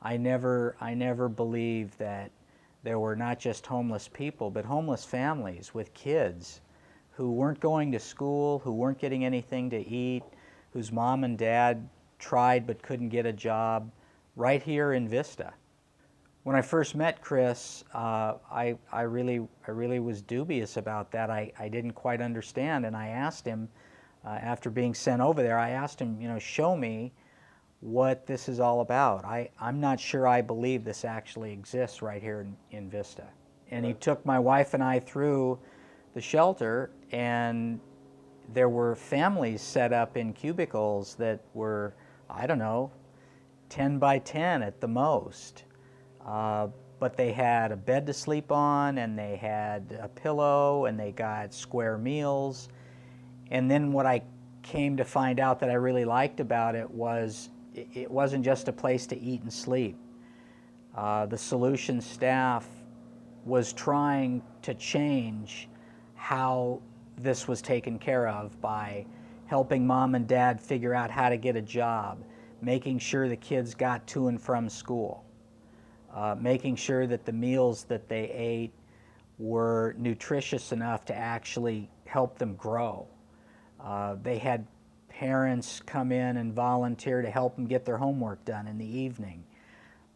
I never believed that there were not just homeless people, but homeless families with kids who weren't going to school, who weren't getting anything to eat, whose mom and dad tried but couldn't get a job, right here in Vista. When I first met Chris, I really was dubious about that. I didn't quite understand, and I asked him, after being sent over there, I asked him, you know, show me what this is all about. I'm not sure I believe this actually exists right here in Vista. And he took my wife and I through the shelter, and there were families set up in cubicles that were, I don't know, 10 by 10 at the most. But they had a bed to sleep on, and they had a pillow, and they got square meals. And then what I came to find out that I really liked about it was it wasn't just a place to eat and sleep. The Solution staff was trying to change how this was taken care of by helping mom and dad figure out how to get a job, making sure the kids got to and from school, making sure that the meals that they ate were nutritious enough to actually help them grow. They had parents come in and volunteer to help them get their homework done in the evening.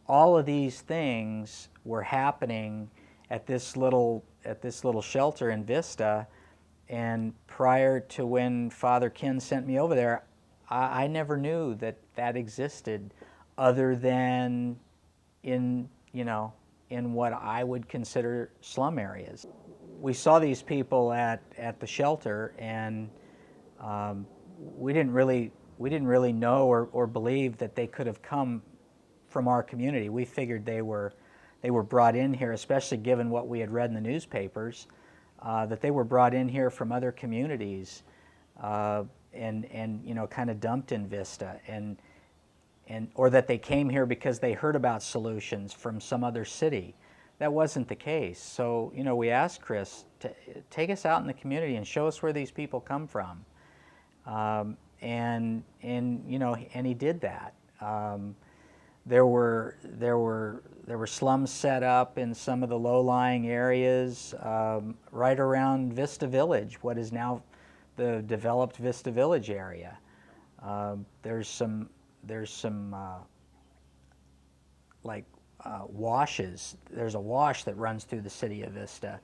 All of these things were happening at this little shelter in Vista, and prior to when Father Ken sent me over there, I never knew that that existed other than in, you know, in what I would consider slum areas. We saw these people at the shelter, and we didn't really know or believe that they could have come from our community. We figured they were brought in here, especially given what we had read in the newspapers, that they were brought in here from other communities, and you know, kind of dumped in Vista, or that they came here because they heard about Solutions from some other city. That wasn't the case. So, you know, we asked Chris to take us out in the community and show us where these people come from. And you know, and he did that. There were slums set up in some of the low-lying areas, right around Vista Village, what is now the developed Vista Village area. There's some washes. There's a wash that runs through the city of Vista.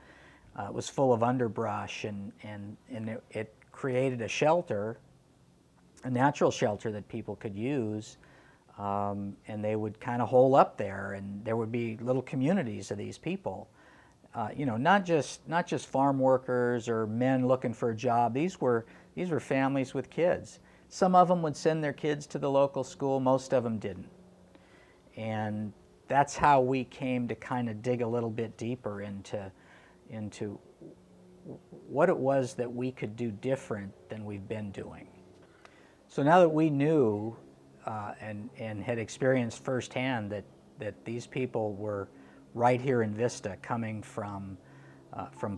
It was full of underbrush, and it created a shelter, a natural shelter that people could use, and they would kind of hole up there, and there would be little communities of these people. You know, not just farm workers or men looking for a job. These were families with kids. Some of them would send their kids to the local school. Most of them didn't. And that's how we came to kind of dig a little bit deeper into what it was that we could do different than we've been doing. So now that we knew and had experienced firsthand that these people were right here in Vista, coming from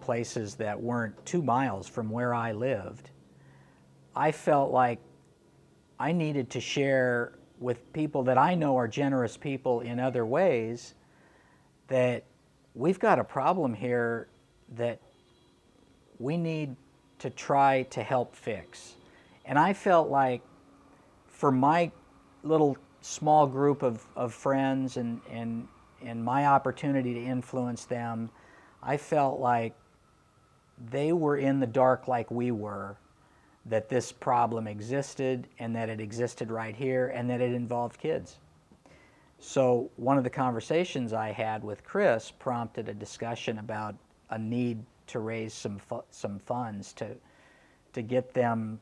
places that weren't 2 miles from where I lived, I felt like I needed to share with people that I know are generous people in other ways that we've got a problem here that we need to try to help fix. And I felt like for my little small group of friends and my opportunity to influence them, I felt like they were in the dark like we were, that this problem existed, and that it existed right here, and that it involved kids. So one of the conversations I had with Chris prompted a discussion about a need to raise some funds to get them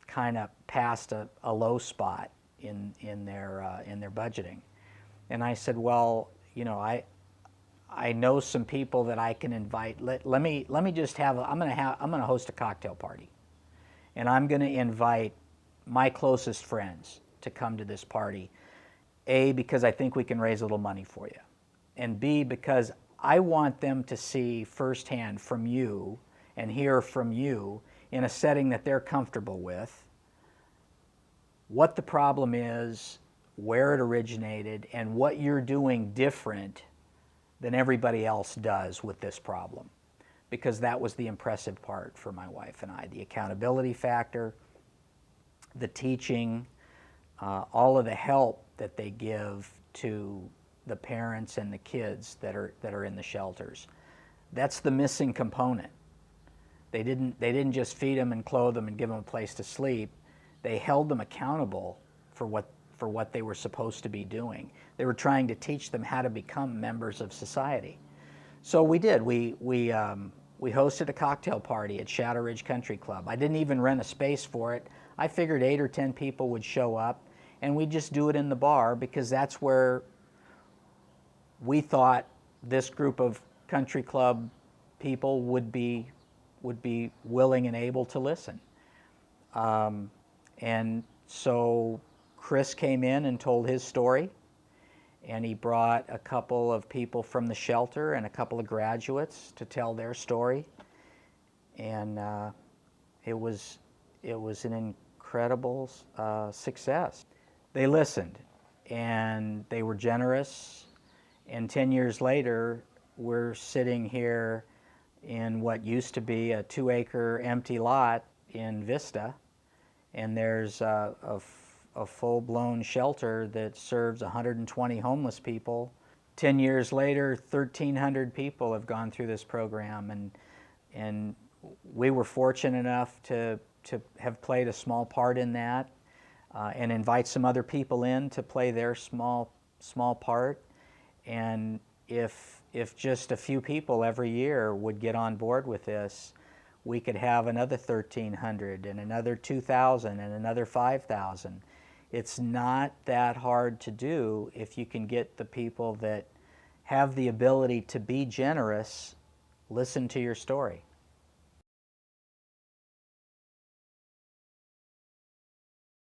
kind of past a low spot in their budgeting. And I said, well, you know, I know some people that I can invite. Let me just have I'm going to host a cocktail party. And I'm going to invite my closest friends to come to this party. A, because I think we can raise a little money for you. And B, because I want them to see firsthand from you and hear from you in a setting that they're comfortable with what the problem is, where it originated, and what you're doing different than everybody else does with this problem. Because that was the impressive part for my wife and I, the accountability factor, the teaching, all of the help that they give to the parents and the kids that are in the shelters. That's the missing component. They didn't just feed them and clothe them and give them a place to sleep. They held them accountable for what they were supposed to be doing. They were trying to teach them how to become members of society. So we did. We hosted a cocktail party at Shadow Ridge Country Club. I didn't even rent a space for it. I figured 8 or 10 people would show up, and we'd just do it in the bar because that's where we thought this group of country club people would be willing and able to listen. And so Chris came in and told his story, and he brought a couple of people from the shelter and a couple of graduates to tell their story. And it was an incredible success. They listened, and they were generous, and 10 years later, we're sitting here in what used to be a 2-acre empty lot in Vista, and there's a full-blown shelter that serves 120 homeless people. 10 years later, 1,300 people have gone through this program, and we were fortunate enough to have played a small part in that, and invite some other people in to play their small part. And if just a few people every year would get on board with this, we could have another 1,300 and another 2,000 and another 5,000. It's not that hard to do if you can get the people that have the ability to be generous listen to your story.